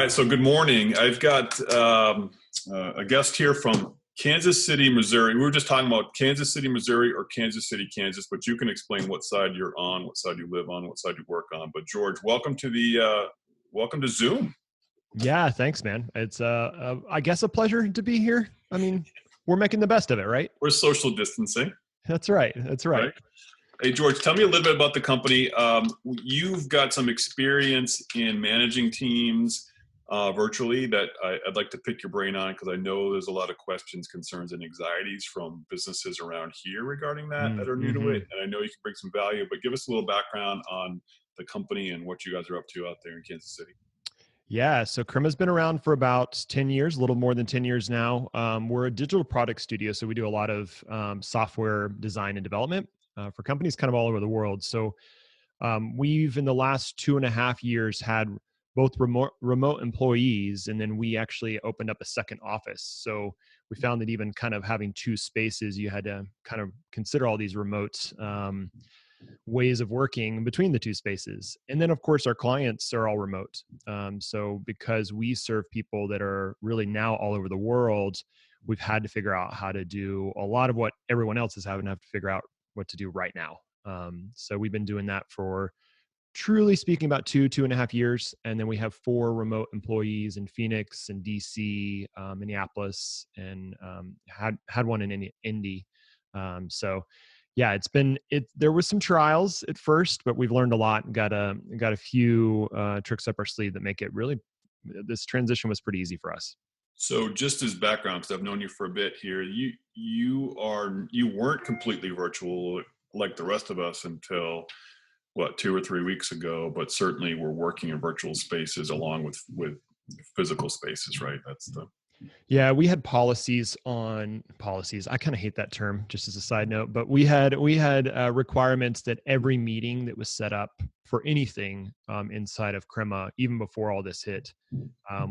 right, so good morning. I've got a guest here from Kansas City, Missouri. We were just talking about Kansas City, Missouri, or Kansas City, Kansas, but you can explain what side you're on, what side you live on, what side you work on. But George, welcome to Zoom. Yeah, thanks, man. It's I guess a pleasure to be here. I mean, we're making the best of it, right? We're social distancing. That's right. That's right. Hey, George, tell me a little bit about the company. You've got some experience in managing teams virtually that I'd like to pick your brain on, because I know there's a lot of questions, concerns, and anxieties from businesses around here regarding that are new to it. And I know you can bring some value, but give us a little background on the company and what you guys are up to out there in Kansas City. Yeah, so Crima's been around for about 10 years, a little more than 10 years now. We're a digital product studio, so we do a lot of software design and development for companies kind of all over the world. So we've, in the last 2.5 years, had both remote employees, and then we actually opened up a second office. So we found that even kind of having two spaces, you had to kind of consider all these remote ways of working between the two spaces. And then, of course, our clients are all remote. So because we serve people that are really now all over the world, we've had to figure out how to do a lot of what everyone else is having to have to figure out what to do right now. So we've been doing that for, truly speaking, about 2.5 years. And then we have 4 remote employees in Phoenix and DC, Minneapolis, and had one in Indy. So yeah, there was some trials at first, but we've learned a lot and got a few tricks up our sleeve that make it really, this transition was pretty easy for us. So just as background, because I've known you for a bit here, you weren't completely virtual like the rest of us until 2 or 3 weeks ago, but certainly we're working in virtual spaces along with physical spaces, right? Yeah, we had policies. I kind of hate that term, just as a side note, but we had requirements that every meeting that was set up for anything inside of Crema, even before all this hit,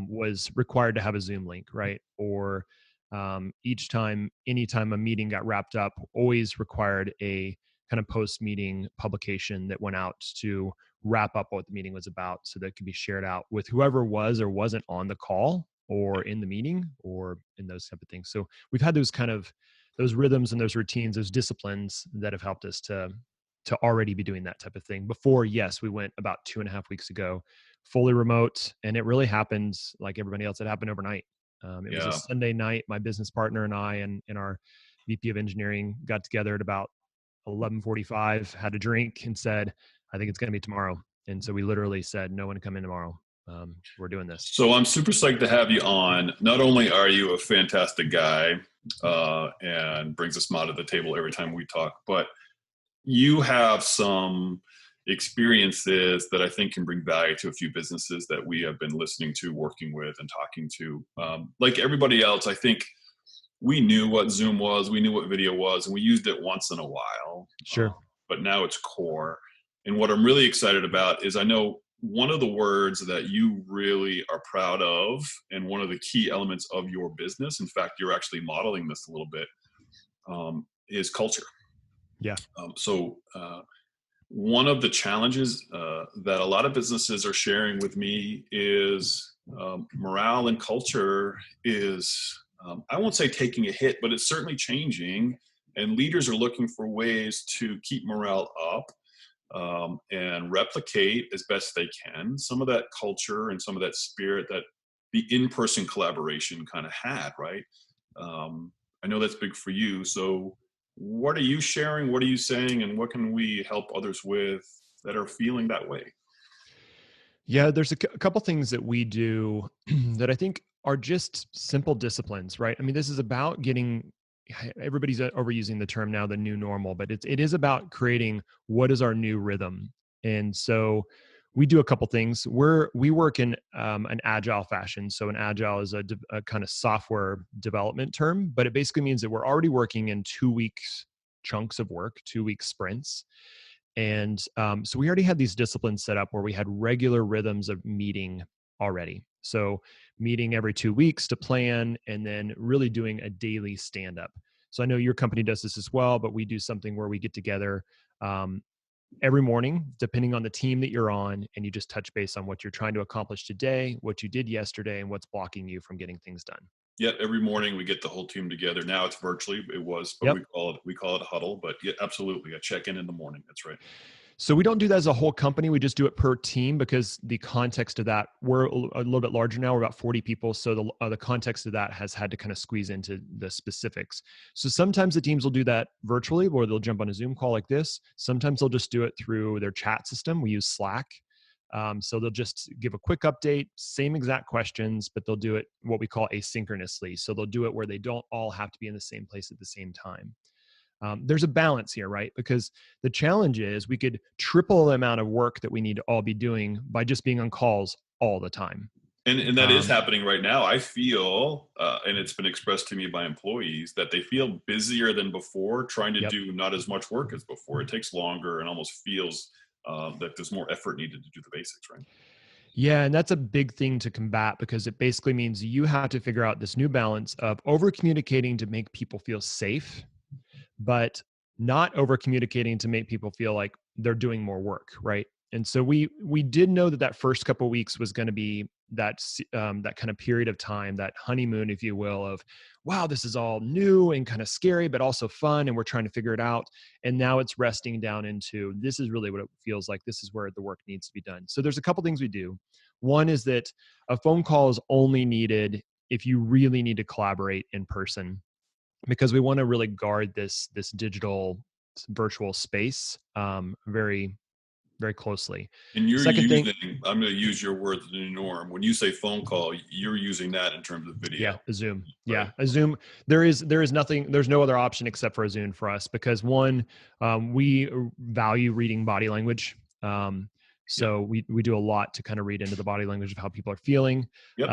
was required to have a Zoom link, right? Or anytime a meeting got wrapped up, always required a kind of post-meeting publication that went out to wrap up what the meeting was about, so that it could be shared out with whoever was or wasn't on the call or in the meeting or in those type of things. So we've had those rhythms and those routines, those disciplines that have helped us to already be doing that type of thing. Before, yes, we went about 2.5 weeks ago, fully remote, and it really happened like everybody else. It happened overnight. It was a Sunday night. My business partner and I and our VP of engineering got together at about 11:45, had a drink, and said, I think it's going to be tomorrow. And so we literally said, no one come in tomorrow. We're doing this. So I'm super psyched to have you on. Not only are you a fantastic guy and brings a smile to the table every time we talk, but you have some experiences that I think can bring value to a few businesses that we have been listening to, working with, and talking to. Like everybody else, I think we knew what Zoom was, we knew what video was, and we used it once in a while. Sure. But now it's core. And what I'm really excited about is, I know one of the words that you really are proud of, and one of the key elements of your business, in fact, you're actually modeling this a little bit, is culture. Yeah. So one of the challenges that a lot of businesses are sharing with me is morale and culture is, I won't say taking a hit, but it's certainly changing. And leaders are looking for ways to keep morale up and replicate as best they can some of that culture and some of that spirit that the in-person collaboration kind of had, right? I know that's big for you. So what are you sharing? What are you saying? And what can we help others with that are feeling that way? Yeah, there's a couple things that we do that I think are just simple disciplines, right? I mean, this is about everybody's overusing the term now, the new normal, but it is about creating what is our new rhythm. And so we do a couple things. We work in an agile fashion. So an agile is a kind of software development term, but it basically means that we're already working in 2 weeks chunks of work, 2-week sprints. And so we already had these disciplines set up where we had regular rhythms of meeting already. So meeting every 2 weeks to plan, and then really doing a daily stand-up. So I know your company does this as well, but we do something where we get together every morning, depending on the team that you're on, and you just touch base on what you're trying to accomplish today, what you did yesterday, and what's blocking you from getting things done. Yeah, every morning we get the whole team together. Now it's virtually. It was, but Yep. we call it a huddle. But yeah, absolutely, a check in the morning. That's right. So we don't do that as a whole company. We just do it per team because the context of that, we're a little bit larger now. We're about 40 people. So the context of that has had to kind of squeeze into the specifics. So sometimes the teams will do that virtually, or they'll jump on a Zoom call like this. Sometimes they'll just do it through their chat system. We use Slack. So they'll just give a quick update, same exact questions, but they'll do it what we call asynchronously. So they'll do it where they don't all have to be in the same place at the same time. There's a balance here, right? Because the challenge is we could triple the amount of work that we need to all be doing by just being on calls all the time. And that is happening right now. I feel, and it's been expressed to me by employees, that they feel busier than before, trying to do not as much work as before. It takes longer and almost feels that there's more effort needed to do the basics, right? Yeah, and that's a big thing to combat because it basically means you have to figure out this new balance of over communicating to make people feel safe, but not over communicating to make people feel like they're doing more work, right? And so we did know that that first couple of weeks was going to be that kind of period of time, that honeymoon, if you will, of wow, this is all new and kind of scary, but also fun, and we're trying to figure it out. And now it's resting down into this is really what it feels like. This is where the work needs to be done. So there's a couple things we do. One is that a phone call is only needed if you really need to collaborate in person, because we want to really guard this digital virtual space very, very closely. And you're Second thing, using, I'm going to use your words, the new norm. When you say phone call, you're using that in terms of video. yeah, a Zoom. Right? Yeah, a Zoom. There is nothing. There's no other option except for a Zoom for us because one, we value reading body language. So we do a lot to kind of read into the body language of how people are feeling. Yep.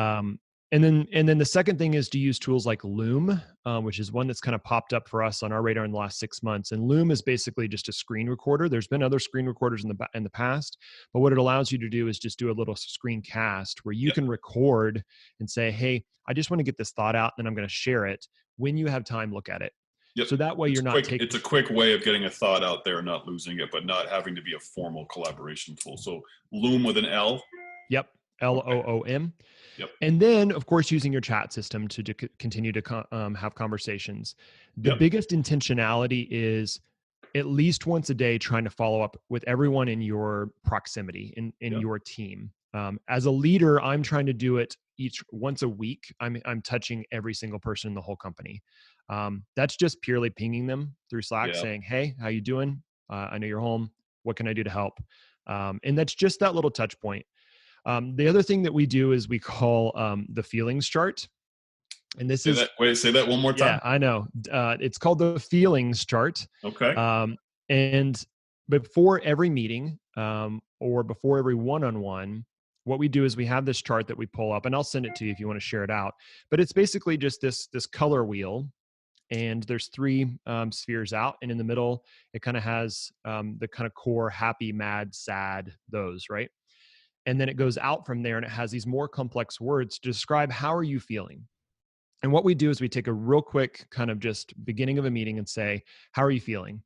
And then the second thing is to use tools like Loom, which is one that's kind of popped up for us on our radar in the last 6 months. And Loom is basically just a screen recorder. There's been other screen recorders in the past, but what it allows you to do is just do a little screen cast where you can record and say, "Hey, I just want to get this thought out, and I'm going to share it. When you have time, look at it." Yep. So that way it's you're not taking. It's a quick way of getting a thought out there, not losing it, but not having to be a formal collaboration tool. So Loom with an L. Yep. LOOM. Yep. And then, of course, using your chat system to continue to have conversations. The biggest intentionality is at least once a day trying to follow up with everyone in your proximity, in your team. As a leader, I'm trying to do it once a week. I'm touching every single person in the whole company. That's just purely pinging them through Slack saying, "Hey, how you doing? I know you're home. What can I do to help?" And that's just that little touch point. The other thing that we do is we call the feelings chart. And this is say that one more time. Yeah, I know. It's called the feelings chart. Okay. And before every meeting or before every one-on-one, what we do is we have this chart that we pull up, and I'll send it to you if you want to share it out. But it's basically just this color wheel, and there's three spheres out, and in the middle, it kind of has the kind of core happy, mad, sad, those, right? And then it goes out from there and it has these more complex words to describe how are you feeling. And what we do is we take a real quick kind of just beginning of a meeting and say, how are you feeling?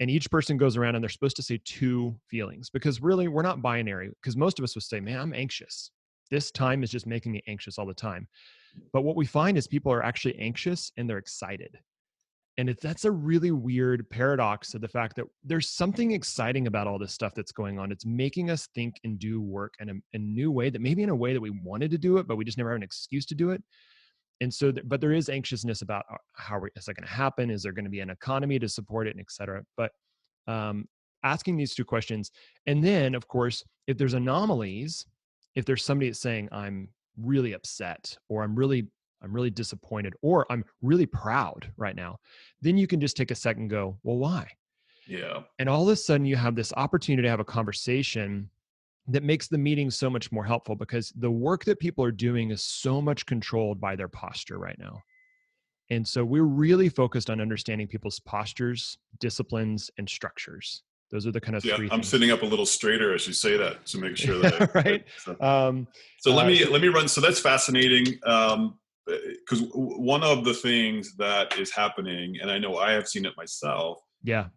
And each person goes around and they're supposed to say two feelings, because really we're not binary, because most of us would say, man, I'm anxious. This time is just making me anxious all the time. But what we find is people are actually anxious and they're excited. And that's a really weird paradox of the fact that there's something exciting about all this stuff that's going on. It's making us think and do work in a new way, that maybe in a way that we wanted to do it, but we just never have an excuse to do it. And so, but there is anxiousness about is that going to happen? Is there going to be an economy to support it, and et cetera? But asking these two questions. And then, of course, if there's anomalies, if there's somebody that's saying, I'm really upset, or I'm really disappointed, or I'm really proud right now, then you can just take a second and go, well, why? Yeah. And all of a sudden you have this opportunity to have a conversation that makes the meeting so much more helpful, because the work that people are doing is so much controlled by their posture right now. And so we're really focused on understanding people's postures, disciplines, and structures. Those are the kind of three things. I'm sitting up a little straighter as you say that to make sure that right. So let me run. So that's fascinating. Because one of the things that is happening, and I know I have seen it myself. Yeah.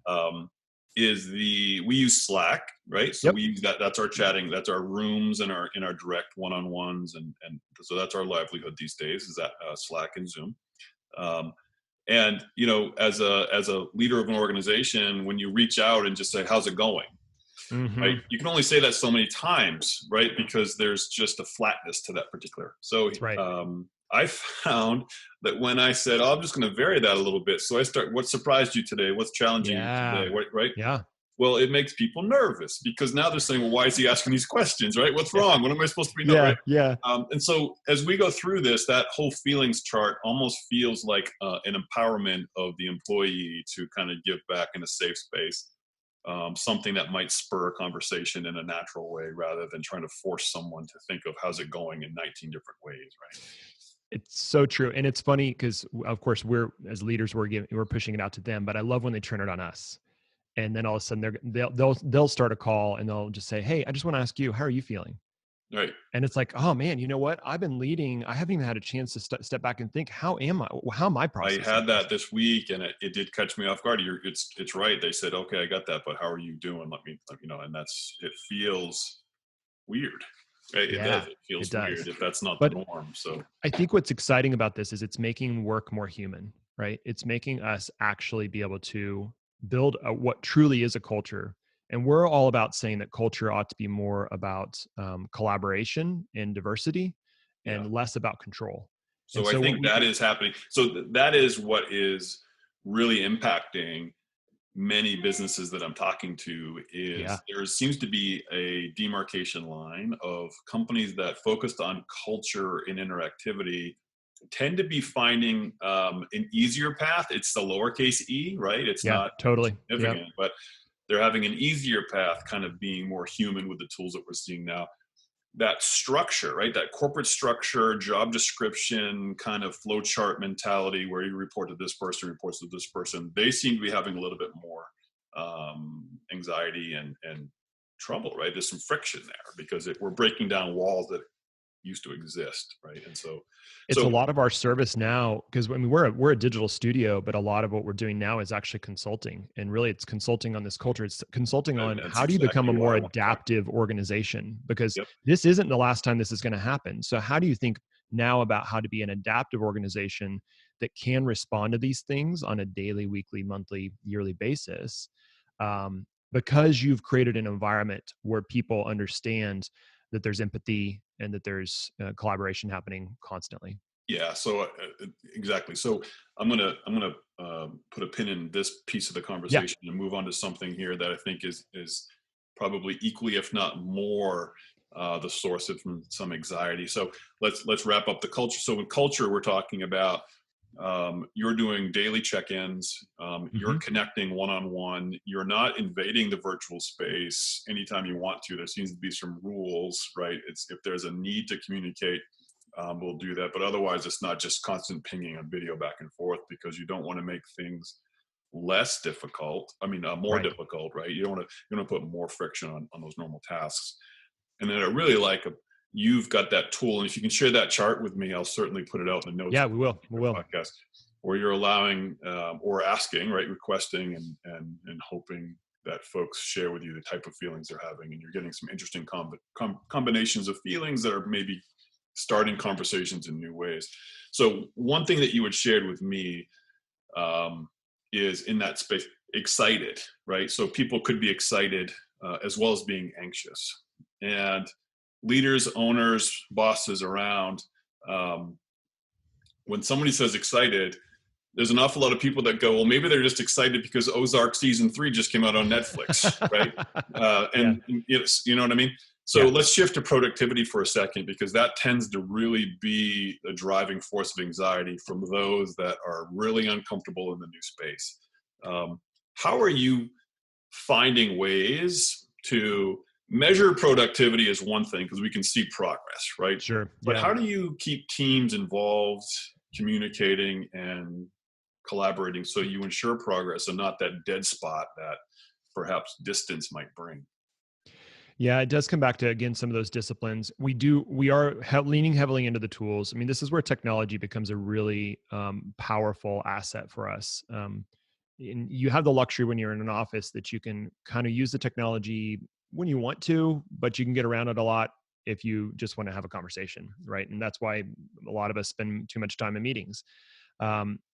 we use Slack, right? So Yep. we use that's our chatting, that's our rooms and our direct one-on-ones, and so that's our livelihood these days, is that Slack and Zoom. Um, and as a leader of an organization, when you reach out and just say, how's it going, right, Mm-hmm. you can only say that so many times, right, because there's just a flatness to that particular. So That's right. I found that when I said, oh, I'm just going to vary that a little bit, so I start, what surprised you today, what's challenging you Yeah. today, right? Yeah. Well, it makes people nervous because now they're saying, well, why is he asking these questions, right? What's Yeah. wrong? What am I supposed to be doing, Yeah. right? Yeah. And so as we go through this, that whole feelings chart almost feels like an empowerment of the employee to kind of give back in a safe space, something that might spur a conversation in a natural way rather than trying to force someone to think of how's it going in 19 different ways, right? It's so true. And it's funny because of course we're as leaders, we're pushing it out to them, but I love when they turn it on us. And then all of a sudden they'll start a call and they'll just say, hey, I just want to ask you, how are you feeling? Right. And it's like, oh man, you know what? I've been leading. I haven't even had a chance to step back and think, how am I I processing had this? that this week, and it did catch me off guard. It's right. They said, okay, I got that, but how are you doing? Let me know. And it feels weird. Right? It does. Yeah, It it feels weird does. if that's not the But norm. So I think what's exciting about this is it's making work more human, right? It's making us actually be able to build what truly is a culture. And we're all about saying that culture ought to be more about collaboration and diversity yeah. and less about control. And So I so what think we, that is happening. So that is what is really impacting many businesses that I'm talking to, yeah, is there seems to be a demarcation line of companies that focused on culture and interactivity tend to be finding an easier path. It's the lowercase e, right? It's yeah, not totally. Yeah. significant, but they're having an easier path, kind of being more human with the tools that we're seeing now. That structure, right? That corporate structure, job description, kind of flow chart mentality where you report to this person, reports to this person. They seem to be having a little bit more anxiety and trouble, right? There's some friction there because we're breaking down walls that used to exist, right? And It's a so lot of our service now because I mean we're a digital studio, but a lot of what we're doing now is actually consulting, and really it's consulting on this culture. It's consulting on that's how do you become a exactly what more I want to talk. adaptive organization, because Yep. this isn't the last time this is going to happen. So how do you think now about how to be an adaptive organization that can respond to these things on a daily, weekly, monthly, yearly basis? Because you've created an environment where people understand that there's empathy and that there's collaboration happening constantly. Yeah. So exactly. So I'm gonna put a pin in this piece of the Yeah. conversation and move on to something here that I think is probably equally, if not more, the source of some anxiety. So let's wrap up the culture. So in culture, we're talking about you're doing daily check-ins, you're Hmm. connecting one-on-one, you're not invading the virtual space anytime you want to. There seems to be some rules, right? It's if there's a need to communicate, we'll do that, but otherwise it's not just constant pinging on video back and forth, because you don't want to make things less difficult, more Right. difficult, right? You don't want to put more friction on those normal tasks. And then I really like you've got that tool, and if you can share that chart with me, I'll certainly put it out in the notes Yeah, of we will. We the will. podcast, where you're allowing or asking, right, requesting and hoping that folks share with you the type of feelings they're having, and you're getting some interesting combinations of feelings that are maybe starting conversations in new ways. So one thing that you had shared with me um, is in that space, excited, right? So people could be excited as well as being anxious. And leaders, owners, bosses around, um, when somebody says excited, there's an awful lot of people that go, well, maybe they're just excited because Ozark season 3 just came out on Netflix, right? Yeah. And you know what I mean? So Yeah. let's shift to productivity for a second, because that tends to really be a driving force of anxiety from those that are really uncomfortable in the new space. How are you finding ways to measure productivity? Is one thing, because we can see progress, right? Sure. But Yeah. how do you keep teams involved, communicating and collaborating, so you ensure progress and not that dead spot that perhaps distance might bring? Yeah, it does come back to, again, some of those disciplines. We are leaning heavily into the tools. I mean, this is where technology becomes a really powerful asset for us. you have the luxury when you're in an office that you can kind of use the technology when you want to, but you can get around it a lot if you just want to have a conversation, right? And that's why a lot of us spend too much time in meetings.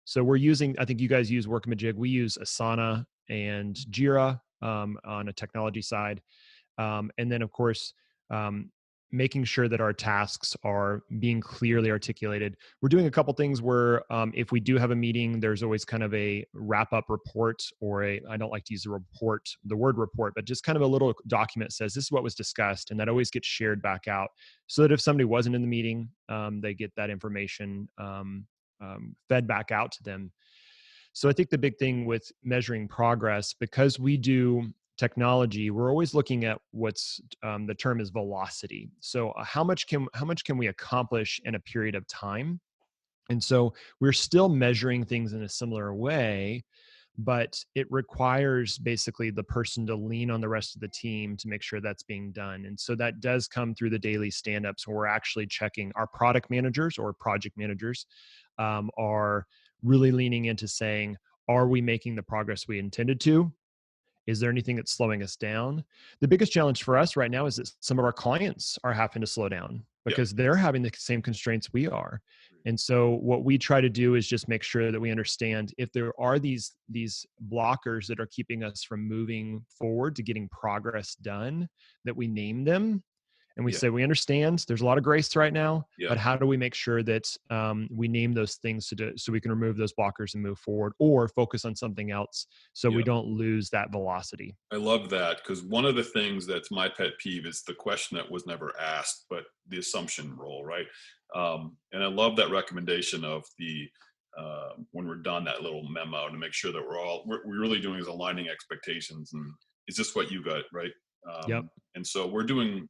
So we're using, I think you guys use Workamajig. We use Asana and Jira on a technology side. And then, of course, making sure that our tasks are being clearly articulated. We're doing a couple things where if we do have a meeting, there's always kind of a wrap-up report or I don't like to use the word report, but just kind of a little document that says this is what was discussed, and that always gets shared back out so that if somebody wasn't in the meeting, they get that information fed back out to them. So I think the big thing with measuring progress, because we do technology, we're always looking at what's the term is velocity. So how much can we accomplish in a period of time? And so we're still measuring things in a similar way, but it requires basically the person to lean on the rest of the team to make sure that's being done. And so that does come through the daily stand-ups where we're actually checking. Our product managers or project managers are really leaning into saying, are we making the progress we intended to? Is there anything that's slowing us down? The biggest challenge for us right now is that some of our clients are having to slow down because they're having the same constraints we are. And so what we try to do is just make sure that we understand if there are these blockers that are keeping us from moving forward to getting progress done, that we name them. And we say, we understand there's a lot of grace right now, but how do we make sure that we name those things so we can remove those blockers and move forward or focus on something else so we don't lose that velocity? I love that, because one of the things that's my pet peeve is the question that was never asked, but the assumption role, right? And I love that recommendation of the when we're done, that little memo to make sure that we're really doing is aligning expectations, and is this what you got, right? And so we're doing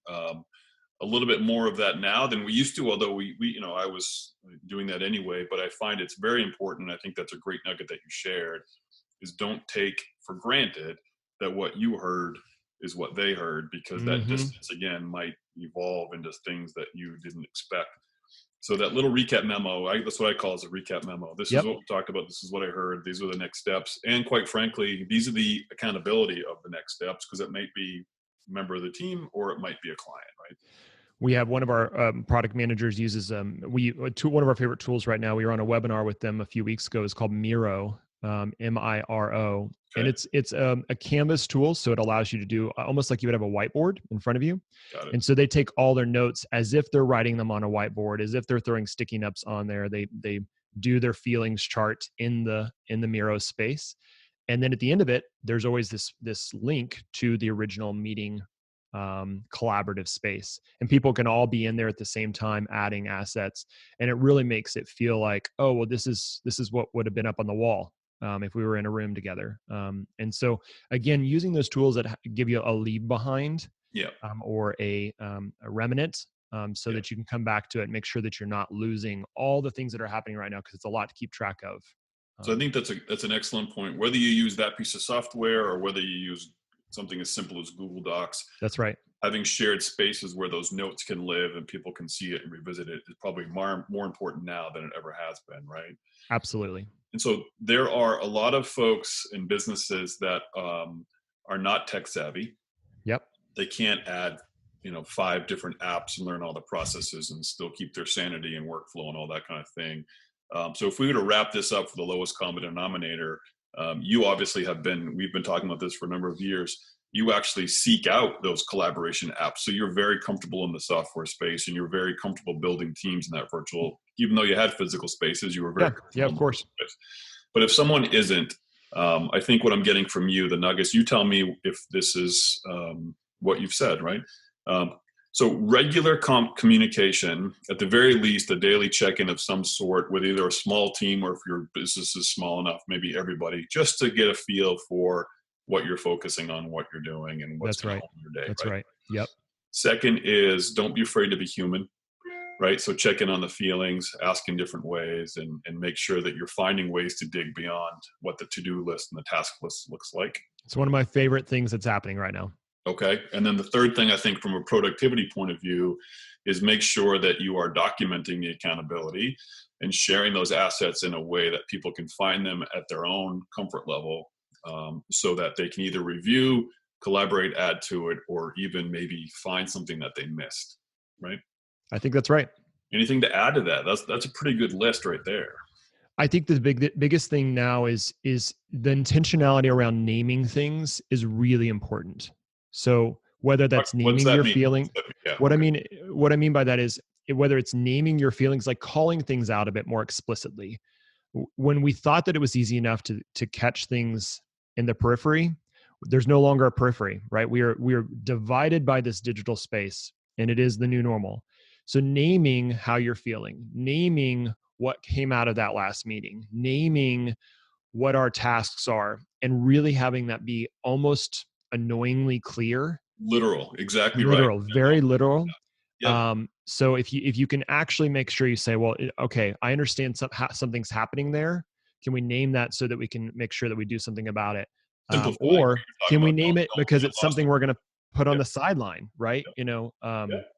a little bit more of that now than we used to, although we I was doing that anyway, but I find it's very important. I think that's a great nugget that you shared, is don't take for granted that what you heard is what they heard, because that distance again might evolve into things that you didn't expect. So that little recap memo, that's what I call as a recap memo. This is what we talked about. This is what I heard. These are the next steps. And quite frankly, these are the accountability of the next steps, because it might be a member of the team or it might be a client, right? We have one of our product managers uses one of our favorite tools right now. We were on a webinar with them a few weeks ago. It's called Miro, Miro. And it's a Canvas tool. So it allows you to do almost like you would have a whiteboard in front of you. And so they take all their notes as if they're writing them on a whiteboard, as if they're throwing sticky notes on there. They do their feelings chart in the Miro space. And then at the end of it, there's always this link to the original meeting collaborative space, and people can all be in there at the same time adding assets, and it really makes it feel like, oh well, this is what would have been up on the wall if we were in a room together. And so again, using those tools that give you a leave behind or a remnant, so that you can come back to it and make sure that you're not losing all the things that are happening right now, because it's a lot to keep track of. So I think that's an excellent point. Whether you use that piece of software or whether you use something as simple as Google Docs. That's right. Having shared spaces where those notes can live and people can see it and revisit it is probably more important now than it ever has been, right? Absolutely. And so there are a lot of folks in businesses that are not tech savvy. They can't add 5 different apps and learn all the processes and still keep their sanity and workflow and all that kind of thing. So if we were to wrap this up for the lowest common denominator, you obviously we've been talking about this for a number of years. You actually seek out those collaboration apps. So you're very comfortable in the software space, and you're very comfortable building teams in that virtual, even though you had physical spaces, you were very comfortable. Yeah, of course. But if someone isn't, I think what I'm getting from you, the nuggets, you tell me if this is what you've said, right? So regular communication, at the very least, a daily check-in of some sort with either a small team, or if your business is small enough, maybe everybody, just to get a feel for what you're focusing on, what you're doing, and what's going on in your day. That's right. Yep. Second is, don't be afraid to be human, right? So check in on the feelings, ask in different ways, and make sure that you're finding ways to dig beyond what the to-do list and the task list looks like. It's one of my favorite things that's happening right now. Okay. And then the third thing, I think, from a productivity point of view, is make sure that you are documenting the accountability and sharing those assets in a way that people can find them at their own comfort level, so that they can either review, collaborate, add to it, or even maybe find something that they missed, right? I think that's right. Anything to add to that? That's a pretty good list right there. I think the biggest thing now is the intentionality around naming things is really important. So whether that's What does naming that your mean? feeling, Yeah, what okay. what I mean by that is whether it's naming your feelings, like calling things out a bit more explicitly. When we thought that it was easy enough to catch things in the periphery, there's no longer a periphery, right? We are divided by this digital space, and it is the new normal. So naming how you're feeling, naming what came out of that last meeting, naming what our tasks are, and really having that be almost annoyingly clear, Literal, exactly right. literal, very literal. Yep, So if you can actually make sure you say, well, okay, I understand something's happening there. Can we name that so that we can make sure that we do something about it? simplifying. Or You're talking can we about name it don't because get it's lost. something we're going to put on Yep, the sideline, right? yep, You know, yep.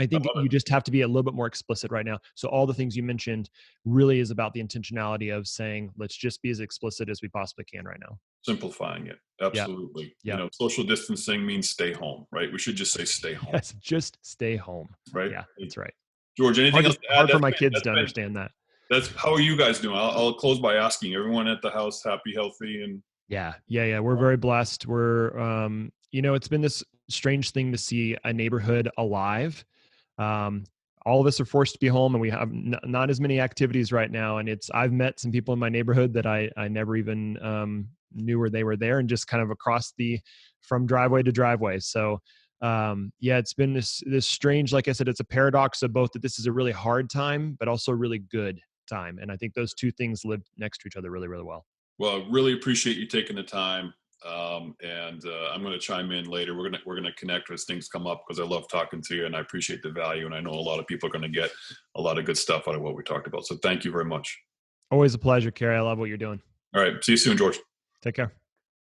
I I think love you it. just have to be a little bit more explicit right now. So all the things you mentioned really is about the intentionality of saying, let's just be as explicit as we possibly can right now. Simplifying it. Yeah. Absolutely. Yeah. Social distancing means stay home, right? We should just say stay home, Yes. Just stay home. right? Yeah, that's right. George, anything else to add? Hard for my kids to understand that. That's how are you guys doing? I'll close by asking everyone at the house happy, healthy, and Yeah. We're very blessed. We're, it's been this strange thing to see a neighborhood alive. Um, all of us are forced to be home, and we have not as many activities right now. And I've met some people in my neighborhood that I never even knew where they were there, and just kind of across from driveway to driveway. So, it's been this strange, like I said, it's a paradox of both that this is a really hard time, but also a really good time. And I think those two things live next to each other really, really well. well, really appreciate you taking the time. And I'm going to chime in later. We're gonna connect as things come up because I love talking to you and I appreciate the value. And I know a lot of people are going to get a lot of good stuff out of what we talked about. So thank you very much. Always a pleasure, Carrie. I love what you're doing. All right. See you soon, George. Take care.